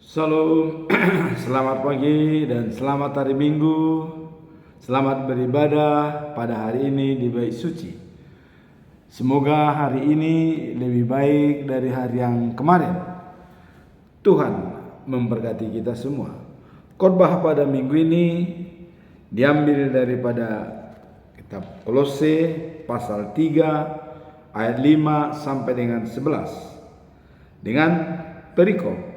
Salam, selamat pagi dan selamat hari Minggu. Selamat beribadah pada hari ini di Bait Suci. Semoga hari ini lebih baik dari hari yang kemarin. Tuhan memberkati kita semua. Khotbah pada minggu ini diambil daripada kitab Kolose pasal 3 ayat 5 sampai dengan 11 dengan perikop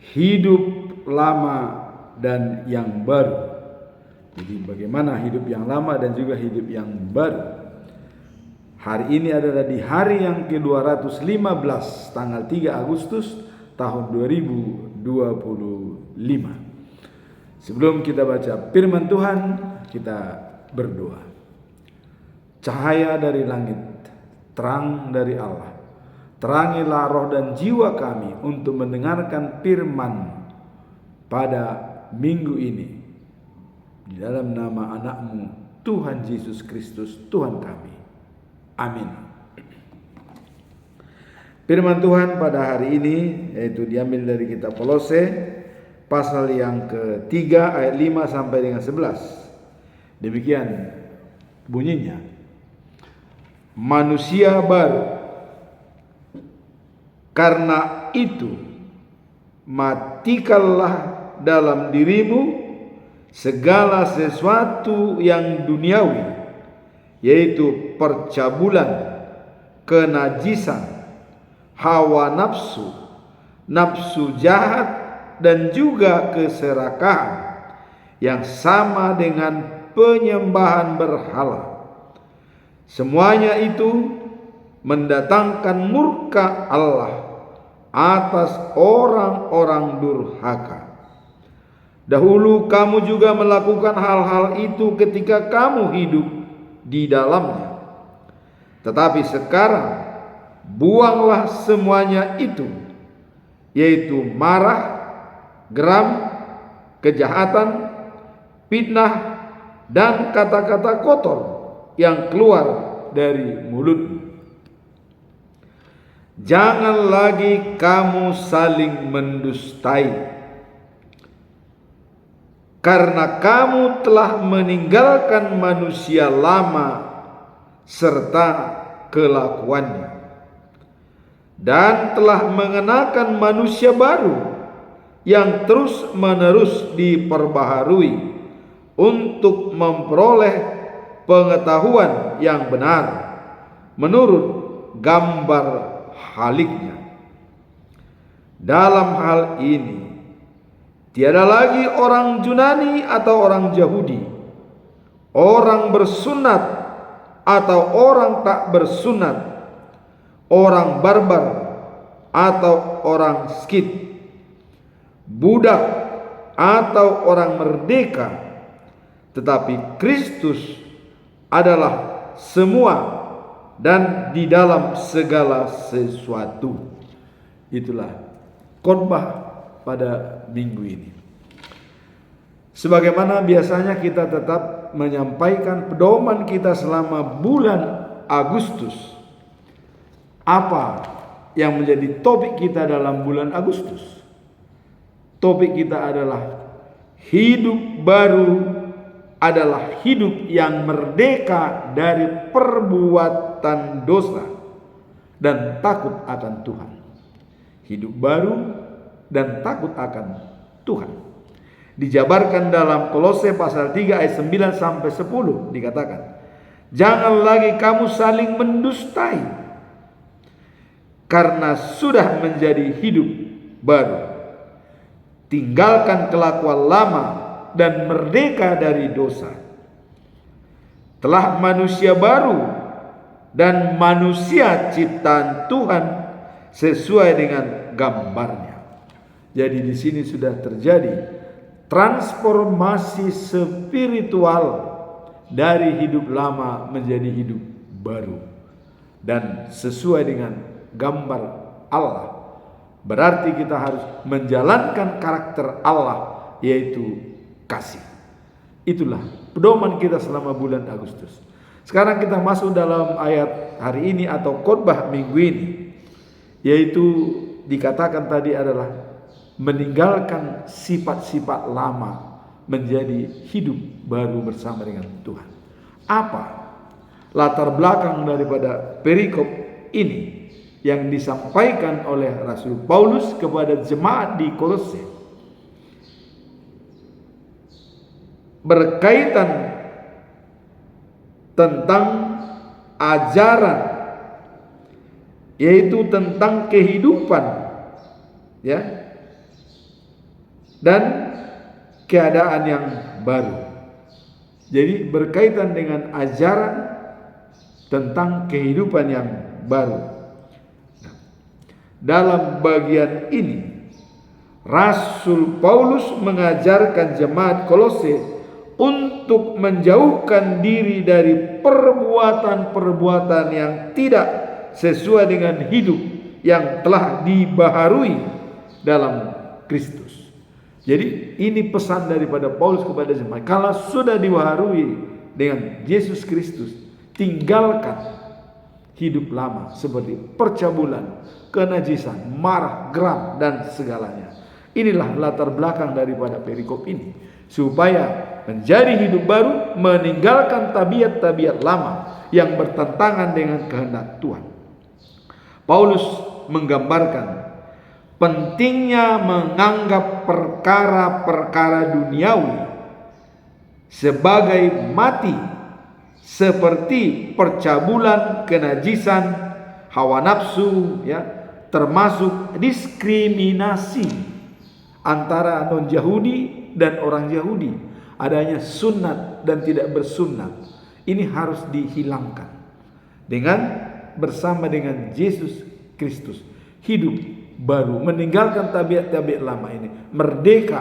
hidup lama dan yang baru. Jadi bagaimana hidup yang lama dan juga hidup yang baru. Hari ini adalah di hari yang ke-215 tanggal 3 Agustus tahun 2025. Sebelum kita baca firman Tuhan, kita berdoa. Cahaya dari langit, terang dari Allah, terangilah roh dan jiwa kami untuk mendengarkan firman pada minggu ini. Di dalam nama anak-Mu, Tuhan Yesus Kristus, Tuhan kami. Amin. Firman Tuhan pada hari ini yaitu diambil dari kitab Kolose pasal yang ketiga ayat 5 sampai dengan 11. Demikian bunyinya. Manusia baru. Karena itu, matikanlah dalam dirimu segala sesuatu yang duniawi, yaitu percabulan, kenajisan, hawa nafsu, nafsu jahat, dan juga keserakahan yang sama dengan penyembahan berhala. Semuanya itu mendatangkan murka Allah atas orang-orang durhaka. Dahulu kamu juga melakukan hal-hal itu ketika kamu hidup di dalamnya. Tetapi sekarang buanglah semuanya itu, yaitu marah, geram, kejahatan, fitnah, dan kata-kata kotor yang keluar dari mulutmu. Jangan lagi kamu saling mendustai, karena kamu telah meninggalkan manusia lama serta kelakuannya, dan telah mengenakan manusia baru yang terus-menerus diperbaharui untuk memperoleh pengetahuan yang benar menurut gambar haliknya. Dalam hal ini tiada lagi orang Yunani atau orang Yahudi, orang bersunat atau orang tak bersunat, orang barbar atau orang skit, budak atau orang merdeka, tetapi Kristus adalah semua dan di dalam segala sesuatu. Itulah khotbah pada minggu ini. Sebagaimana biasanya kita tetap menyampaikan pedoman kita selama bulan Agustus. Apa yang menjadi topik kita dalam bulan Agustus? Topik kita adalah hidup baru adalah hidup yang merdeka dari perbuatan dosa dan takut akan Tuhan. Hidup baru dan takut akan Tuhan. Dijabarkan dalam Kolose pasal 3 ayat 9 sampai 10 dikatakan, jangan lagi kamu saling mendustai, karena sudah menjadi hidup baru. Tinggalkan kelakuan lama dan merdeka dari dosa. Telah manusia baru dan manusia ciptaan Tuhan sesuai dengan gambarnya. Jadi di sini sudah terjadi transformasi spiritual dari hidup lama menjadi hidup baru dan sesuai dengan gambar Allah. Berarti kita harus menjalankan karakter Allah, yaitu kasih. Itulah pedoman kita selama bulan Agustus. Sekarang kita masuk dalam ayat hari ini atau khotbah minggu ini, yaitu dikatakan tadi adalah meninggalkan sifat-sifat lama, menjadi hidup baru bersama dengan Tuhan. Apa latar belakang daripada perikop ini yang disampaikan oleh Rasul Paulus kepada jemaat di Kolose? Berkaitan tentang ajaran, yaitu tentang kehidupan, ya, dan keadaan yang baru. Jadi berkaitan dengan ajaran tentang kehidupan yang baru. Dalam bagian ini Rasul Paulus mengajarkan jemaat Kolose untuk menjauhkan diri dari perbuatan-perbuatan yang tidak sesuai dengan hidup yang telah dibaharui dalam Kristus. Jadi ini pesan daripada Paulus kepada jemaat. Kalau sudah dibaharui dengan Yesus Kristus, tinggalkan hidup lama seperti percabulan, kenajisan, marah, geram, dan segalanya. Inilah latar belakang daripada perikop ini, supaya menjadi hidup baru, meninggalkan tabiat-tabiat lama yang bertentangan dengan kehendak Tuhan. Paulus menggambarkan pentingnya menganggap perkara-perkara duniawi sebagai mati, seperti percabulan, kenajisan, hawa nafsu, ya, termasuk diskriminasi antara non-Yahudi dan orang Yahudi, adanya sunat dan tidak bersunat. Ini harus dihilangkan dengan bersama dengan Yesus Kristus, hidup baru, meninggalkan tabiat-tabiat lama ini, merdeka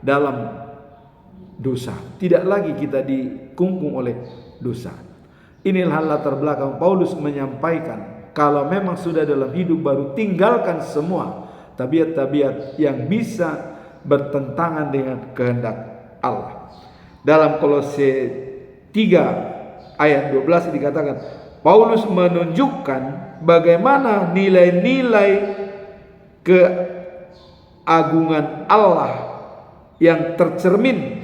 dalam dosa, tidak lagi kita dikungkung oleh dosa. Inilah latar belakang Paulus menyampaikan, kalau memang sudah dalam hidup baru, tinggalkan semua tabiat-tabiat yang bisa bertentangan dengan kehendak Allah. Dalam Kolose 3 ayat 12 dikatakan, Paulus menunjukkan bagaimana nilai-nilai keagungan Allah yang tercermin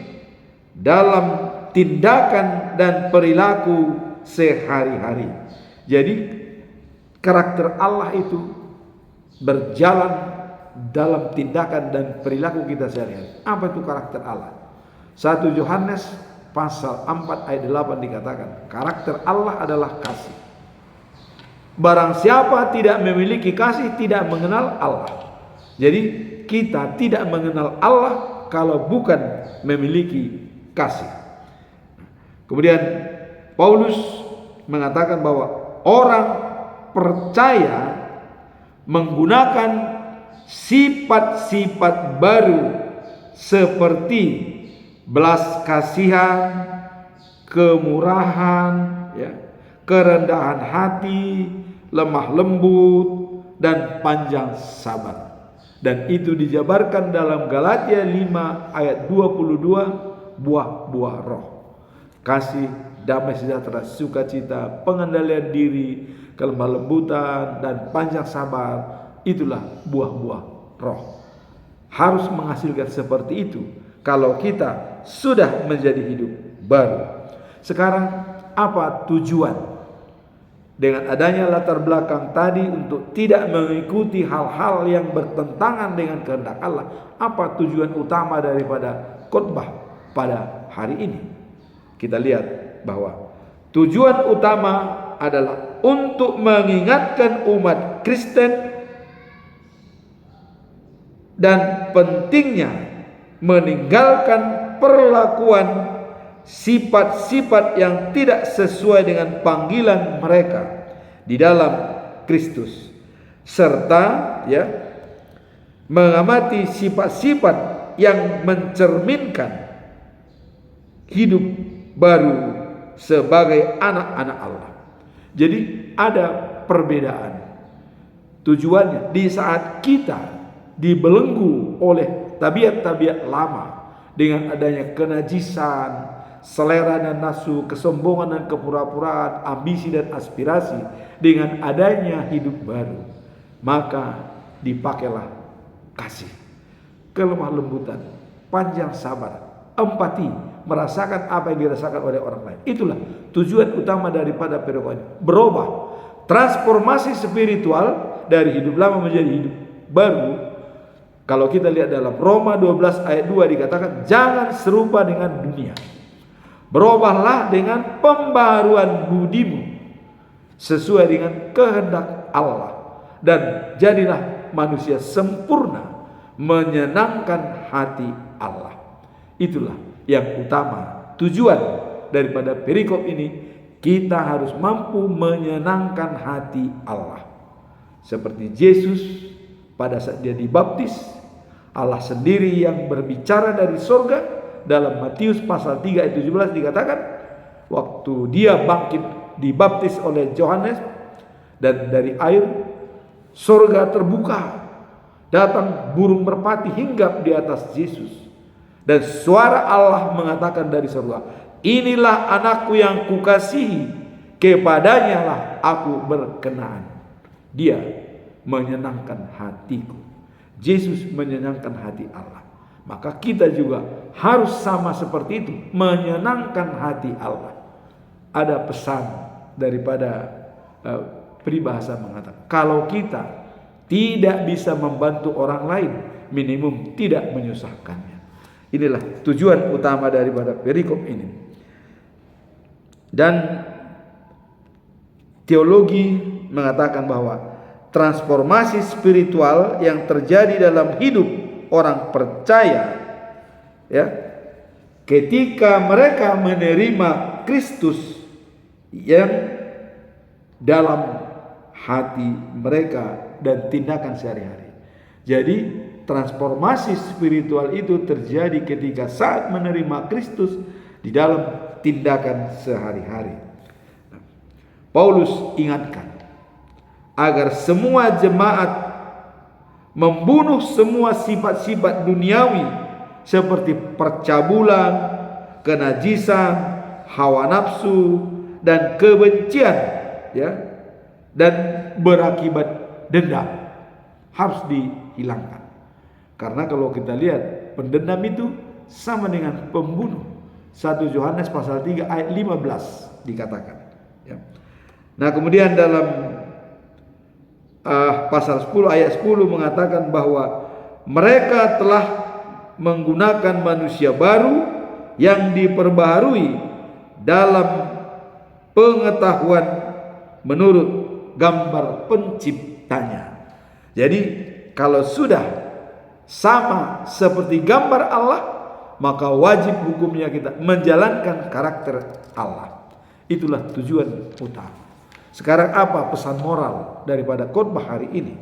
dalam tindakan dan perilaku sehari-hari. Jadi karakter Allah itu berjalan dalam tindakan dan perilaku kita sehari-hari. Apa itu karakter Allah? 1 Yohanes pasal 4 ayat 8 dikatakan, karakter Allah adalah kasih. Barang siapa tidak memiliki kasih tidak mengenal Allah. Jadi kita tidak mengenal Allah kalau bukan memiliki kasih. Kemudian Paulus mengatakan bahwa orang percaya menggunakan sifat-sifat baru seperti belas kasihan, kemurahan, ya, kerendahan hati, lemah lembut, dan panjang sabar. Dan itu dijabarkan dalam Galatia 5 ayat 22, buah-buah roh. Kasih, damai sejahtera, sukacita, pengendalian diri, kelemah lembutan, dan panjang sabar. Itulah buah-buah roh. Harus menghasilkan seperti itu kalau kita sudah menjadi hidup baru. Sekarang apa tujuan dengan adanya latar belakang tadi untuk tidak mengikuti hal-hal yang bertentangan dengan kehendak Allah? Apa tujuan utama daripada khotbah pada hari ini? Kita lihat bahwa tujuan utama adalah untuk mengingatkan umat Kristen dan pentingnya meninggalkan perlakuan sifat-sifat yang tidak sesuai dengan panggilan mereka di dalam Kristus, serta ya mengamati sifat-sifat yang mencerminkan hidup baru sebagai anak-anak Allah. Jadi ada perbedaan tujuannya di saat kita dibelenggu oleh tabiat-tabiat lama dengan adanya kenajisan, selera dan nafsu, kesombongan dan kepura-puraan, ambisi dan aspirasi. Dengan adanya hidup baru, maka dipakailah kasih. kelemah lembutan, panjang sabar, empati, merasakan apa yang dirasakan oleh orang lain. Itulah tujuan utama daripada perikop ini. Berubah, transformasi spiritual dari hidup lama menjadi hidup baru. Kalau kita lihat dalam Roma 12 ayat 2 dikatakan, jangan serupa dengan dunia. Berubahlah dengan pembaharuan budimu sesuai dengan kehendak Allah, dan jadilah manusia sempurna, menyenangkan hati Allah. Itulah yang utama tujuan daripada perikop ini. Kita harus mampu menyenangkan hati Allah, seperti Yesus pada saat dia dibaptis. Allah sendiri yang berbicara dari surga. Dalam Matius pasal 3 ayat 17 dikatakan, waktu dia bangkit dibaptis oleh Yohanes, dan dari air surga terbuka, datang burung merpati hinggap di atas Yesus, dan suara Allah mengatakan dari surga, inilah anakku yang kukasihi, kepadanya lah aku berkenan. Dia menyenangkan hatiku. Yesus menyenangkan hati Allah. Maka kita juga harus sama seperti itu, menyenangkan hati Allah. Ada pesan daripada peribahasa mengatakan, kalau kita tidak bisa membantu orang lain, minimum tidak menyusahkannya. Inilah tujuan utama daripada perikop ini. Dan teologi mengatakan bahwa transformasi spiritual yang terjadi dalam hidup orang percaya, ya, ketika mereka menerima Kristus yang dalam hati mereka dan tindakan sehari-hari. Jadi transformasi spiritual itu terjadi ketika saat menerima Kristus di dalam tindakan sehari-hari. Paulus ingatkan agar semua jemaat membunuh semua sifat-sifat duniawi seperti percabulan, kenajisan, hawa nafsu, dan kebencian, ya, dan berakibat dendam harus dihilangkan. Karena kalau kita lihat, pendendam itu sama dengan pembunuh. 1 Yohanes pasal 3 ayat 15 dikatakan, ya. Nah, kemudian dalam pasal 10 ayat 10 mengatakan bahwa mereka telah menggunakan manusia baru yang diperbaharui dalam pengetahuan menurut gambar penciptanya. Jadi kalau sudah sama seperti gambar Allah, maka wajib hukumnya kita menjalankan karakter Allah. Itulah tujuan utama. Sekarang apa pesan moral daripada khotbah hari ini?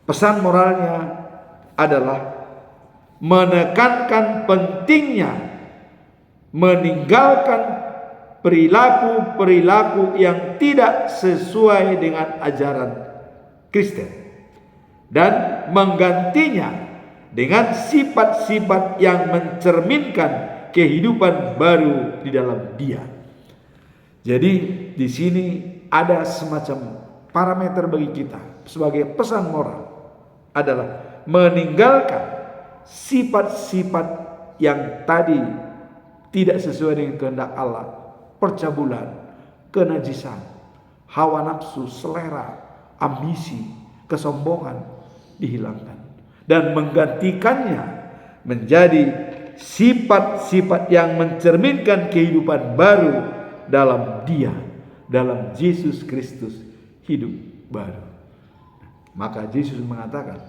Pesan moralnya adalah menekankan pentingnya meninggalkan perilaku-perilaku yang tidak sesuai dengan ajaran Kristen dan menggantinya dengan sifat-sifat yang mencerminkan kehidupan baru di dalam Dia. Jadi di sini ada semacam parameter bagi kita sebagai pesan moral adalah meninggalkan sifat-sifat yang tadi tidak sesuai dengan kehendak Allah, percabulan, kenajisan, hawa nafsu, selera, ambisi, kesombongan dihilangkan dan menggantikannya menjadi sifat-sifat yang mencerminkan kehidupan baru dalam Dia, dalam Yesus Kristus, hidup baru. Maka Yesus mengatakan,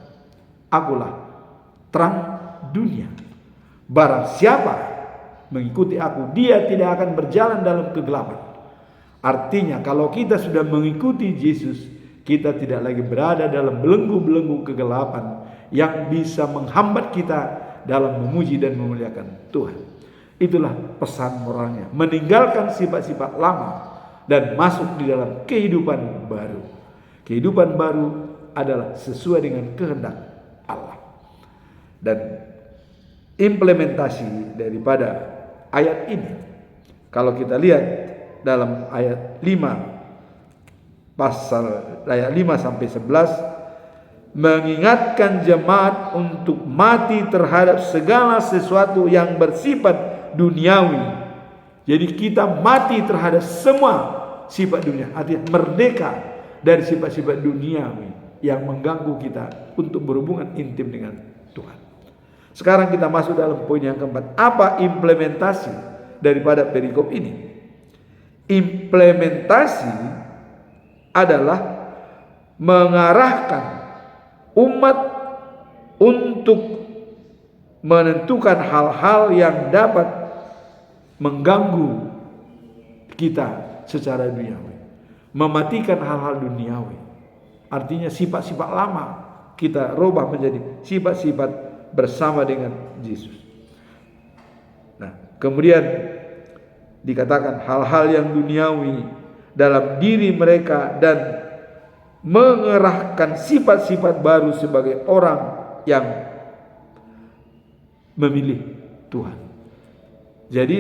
akulah terang dunia. Barang siapa mengikuti aku, dia tidak akan berjalan dalam kegelapan. Artinya kalau kita sudah mengikuti Yesus, kita tidak lagi berada dalam belenggu-belenggu kegelapan yang bisa menghambat kita dalam memuji dan memuliakan Tuhan. Itulah pesan moralnya, meninggalkan sifat-sifat lama dan masuk di dalam kehidupan baru. Kehidupan baru adalah sesuai dengan kehendak Allah. Dan implementasi daripada ayat ini, kalau kita lihat dalam ayat 5 pasal ayat 5 sampai 11 mengingatkan jemaat untuk mati terhadap segala sesuatu yang bersifat duniawi. Jadi kita mati terhadap semua sifat dunia, artinya merdeka dari sifat-sifat duniawi yang mengganggu kita untuk berhubungan intim dengan Tuhan. Sekarang kita masuk dalam poin yang keempat. Apa implementasi daripada perikop ini? Implementasi adalah mengarahkan umat untuk menentukan hal-hal yang dapat mengganggu kita secara duniawi, mematikan hal-hal duniawi. Artinya sifat-sifat lama kita rubah menjadi sifat-sifat bersama dengan Yesus. Nah, kemudian dikatakan hal-hal yang duniawi dalam diri mereka dan mengerahkan sifat-sifat baru sebagai orang yang memilih Tuhan. Jadi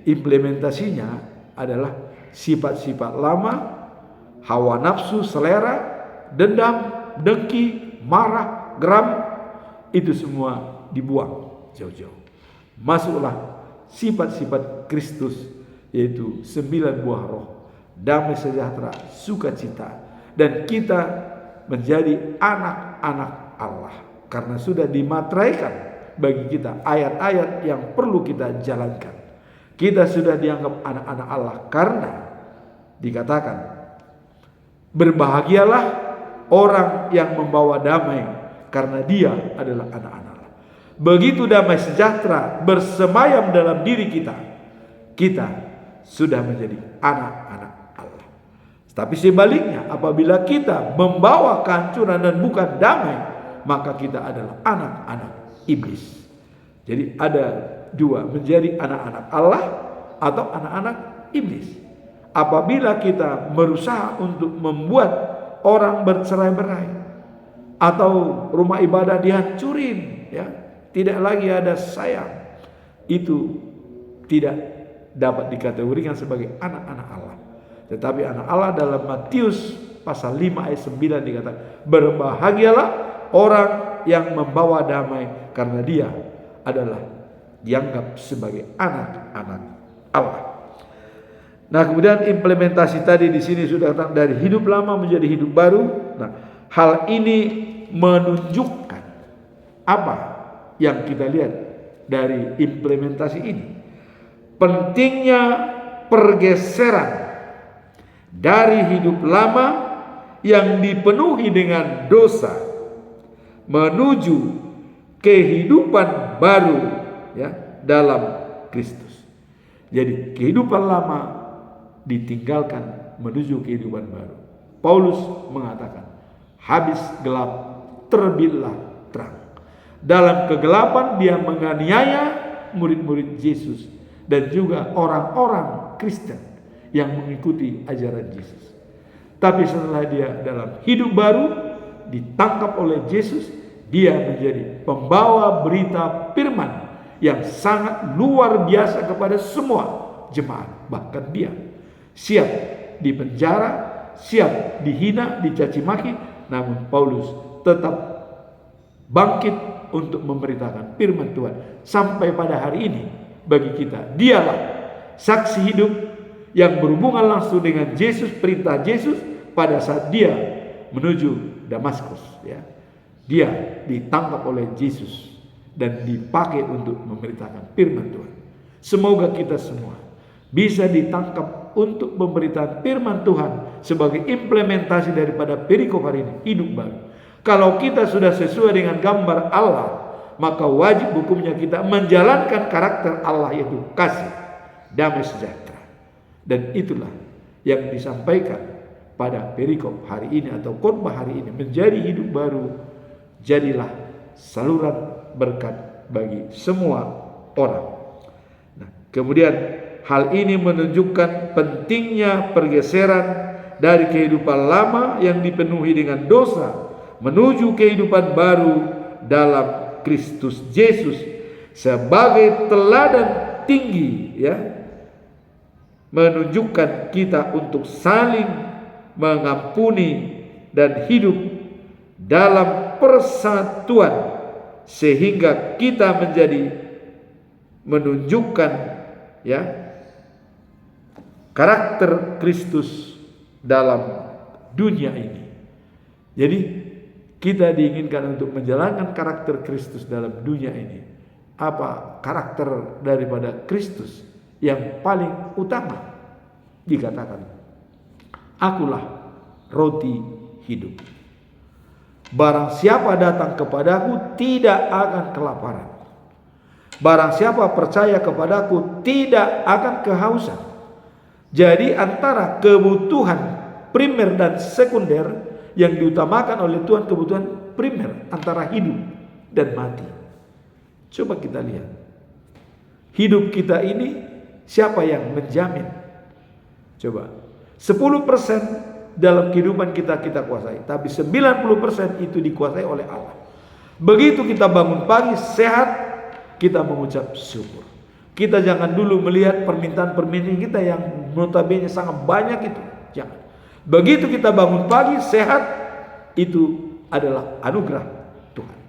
implementasinya adalah sifat-sifat lama, hawa nafsu, selera, dendam, dengki, marah, geram, itu semua dibuang jauh-jauh. Masuklah sifat-sifat Kristus, yaitu 9 buah roh: damai, sejahtera, sukacita. Dan kita menjadi anak-anak Allah karena sudah dimateraikan bagi kita ayat-ayat yang perlu kita jalankan. Kita sudah dianggap anak-anak Allah karena dikatakan, berbahagialah orang yang membawa damai karena dia adalah anak-anak Allah. Begitu damai sejahtera bersemayam dalam diri kita, kita sudah menjadi anak-anak Allah. Tapi sebaliknya, apabila kita membawa kehancuran dan bukan damai, maka kita adalah anak-anak iblis. Jadi ada dua, menjadi anak-anak Allah atau anak-anak iblis. Apabila kita berusaha untuk membuat orang bercerai-berai atau rumah ibadah dihancurin, ya, tidak lagi ada sayang, itu tidak dapat dikategorikan sebagai anak-anak Allah. Tetapi anak Allah dalam Matius pasal 5 ayat 9 dikatakan, berbahagialah orang yang membawa damai karena dia adalah dianggap sebagai anak-anak Allah. Nah, kemudian implementasi tadi di sini sudah datang dari hidup lama menjadi hidup baru. Nah, hal ini menunjukkan apa yang kita lihat dari implementasi ini? Pentingnya pergeseran dari hidup lama yang dipenuhi dengan dosa menuju kehidupan baru, ya, dalam Kristus. Jadi kehidupan lama ditinggalkan menuju kehidupan baru. Paulus mengatakan, habis gelap terbitlah terang. Dalam kegelapan dia menganiaya murid-murid Yesus dan juga orang-orang Kristen yang mengikuti ajaran Yesus. Tapi setelah dia dalam hidup baru ditangkap oleh Yesus, dia menjadi pembawa berita firman yang sangat luar biasa kepada semua jemaat. Bahkan dia siap dipenjara, siap dihina, dicaci maki, namun Paulus tetap bangkit untuk memberitakan firman Tuhan. Sampai pada hari ini bagi kita, dialah saksi hidup yang berhubungan langsung dengan Yesus, perintah Yesus pada saat dia menuju Damaskus, ya. Dia ditangkap oleh Yesus dan dipakai untuk memberitakan firman Tuhan. Semoga kita semua bisa ditangkap untuk memberitakan firman Tuhan sebagai implementasi daripada perikop hari ini, hidup baru. Kalau kita sudah sesuai dengan gambar Allah, maka wajib hukumnya kita menjalankan karakter Allah, yaitu kasih, damai, sejahtera. Dan itulah yang disampaikan pada perikop hari ini atau khotbah hari ini, menjadi hidup baru, jadilah saluran berkat bagi semua orang. Nah, kemudian hal ini menunjukkan pentingnya pergeseran dari kehidupan lama yang dipenuhi dengan dosa menuju kehidupan baru dalam Kristus Yesus sebagai teladan tinggi, ya, menunjukkan kita untuk saling mengampuni dan hidup dalam persatuan sehingga kita menunjukkan ya karakter Kristus dalam dunia ini. Jadi kita diinginkan untuk menjalankan karakter Kristus dalam dunia ini. Apa karakter daripada Kristus yang paling utama? Dikatakan, akulah roti hidup. Barang siapa datang kepadaku tidak akan kelaparan. Barang siapa percaya kepadaku tidak akan kehausan. Jadi antara kebutuhan primer dan sekunder, yang diutamakan oleh Tuhan kebutuhan primer, antara hidup dan mati. Coba kita lihat. Hidup kita ini siapa yang menjamin? Coba. 10% dalam kehidupan kita kuasai, tapi 90% itu dikuasai oleh Allah. Begitu kita bangun pagi sehat, kita mengucap syukur. Kita jangan dulu melihat permintaan-permintaan kita yang notabene sangat banyak itu. Jangan. Begitu kita bangun pagi sehat, itu adalah anugerah Tuhan.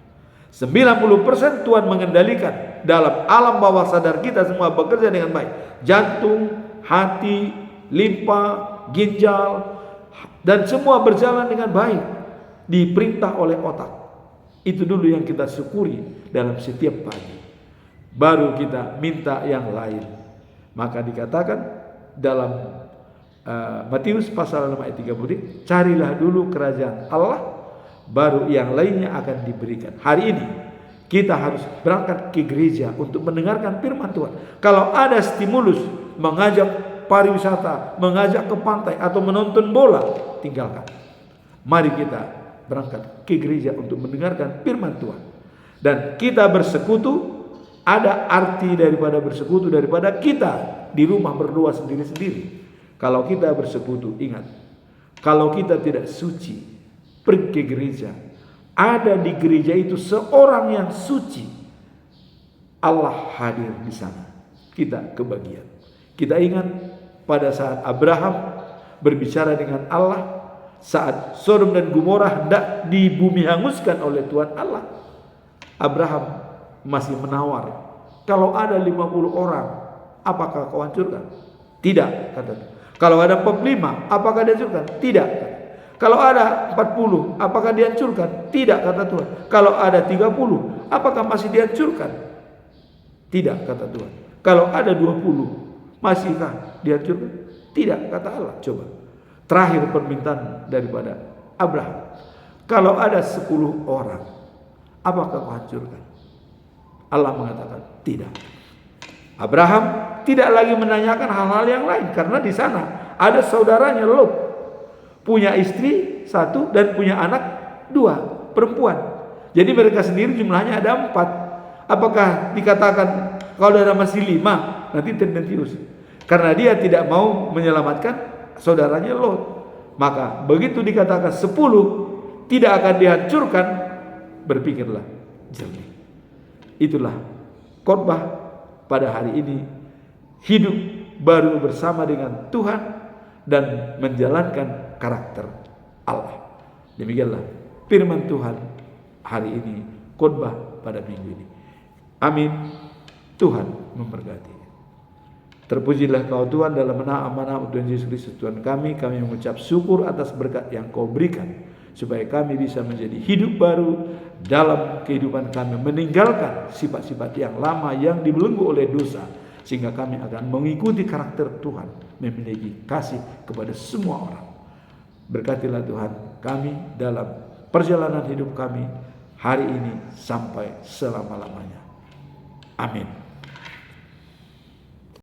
90% Tuhan mengendalikan dalam alam bawah sadar kita, semua bekerja dengan baik. Jantung, hati, limpa, ginjal, dan semua berjalan dengan baik. Diperintah oleh otak. Itu dulu yang kita syukuri dalam setiap pagi. Baru kita minta yang lain. Maka dikatakan dalam Matius pasal 6 ayat 30, carilah dulu kerajaan Allah, baru yang lainnya akan diberikan. Hari ini kita harus berangkat ke gereja untuk mendengarkan firman Tuhan. Kalau ada stimulus mengajak pariwisata, mengajak ke pantai atau menonton bola, tinggalkan. Mari kita berangkat ke gereja untuk mendengarkan firman Tuhan. Dan kita bersekutu, ada arti daripada bersekutu daripada kita di rumah berdoa sendiri-sendiri. Kalau kita bersekutu, ingat, kalau kita tidak suci, pergi ke gereja. Ada di gereja itu seorang yang suci. Allah hadir di sana. Kita kebagian. Kita ingat pada saat Abraham berbicara dengan Allah, saat Sodom dan Gomora hendak di bumi hanguskan oleh Tuhan Allah, Abraham masih menawar. Kalau ada 50 orang, apakah kau hancurkan? Tidak, kata dia. Kalau ada 45, apakah dihancurkan? Tidak. Kalau ada 40, apakah dihancurkan? Tidak, kata Tuhan. Kalau ada 30, apakah masih dihancurkan? Tidak, kata Tuhan. Kalau ada 20, masihkah dihancurkan? Tidak, kata Allah. Coba. Terakhir permintaan daripada Abraham. Kalau ada 10 orang, apakah kau hancurkan? Allah mengatakan tidak. Abraham tidak lagi menanyakan hal-hal yang lain, karena di sana ada saudaranya Lot, punya istri 1 dan punya anak 2 perempuan. Jadi mereka sendiri jumlahnya ada 4. Apakah dikatakan kalau ada masih 5 nanti tendensius? Karena dia tidak mau menyelamatkan saudaranya Lot. Maka begitu dikatakan 10 tidak akan dihancurkan, berpikirlah jernih. Itulah khotbah pada hari ini, hidup baru bersama dengan Tuhan dan menjalankan karakter Allah. Demikianlah firman Tuhan hari ini, khotbah pada minggu ini. Amin. Tuhan memberkati. Terpujilah Kau Tuhan dalam nama amanah Tuhan Yesus Kristus Tuhan kami. Kami mengucap syukur atas berkat yang Kau berikan, supaya kami bisa menjadi hidup baru dalam kehidupan kami, meninggalkan sifat-sifat yang lama yang dibelenggu oleh dosa, sehingga kami akan mengikuti karakter Tuhan, memiliki kasih kepada semua orang. Berkatilah Tuhan kami dalam perjalanan hidup kami hari ini sampai selama-lamanya. Amin.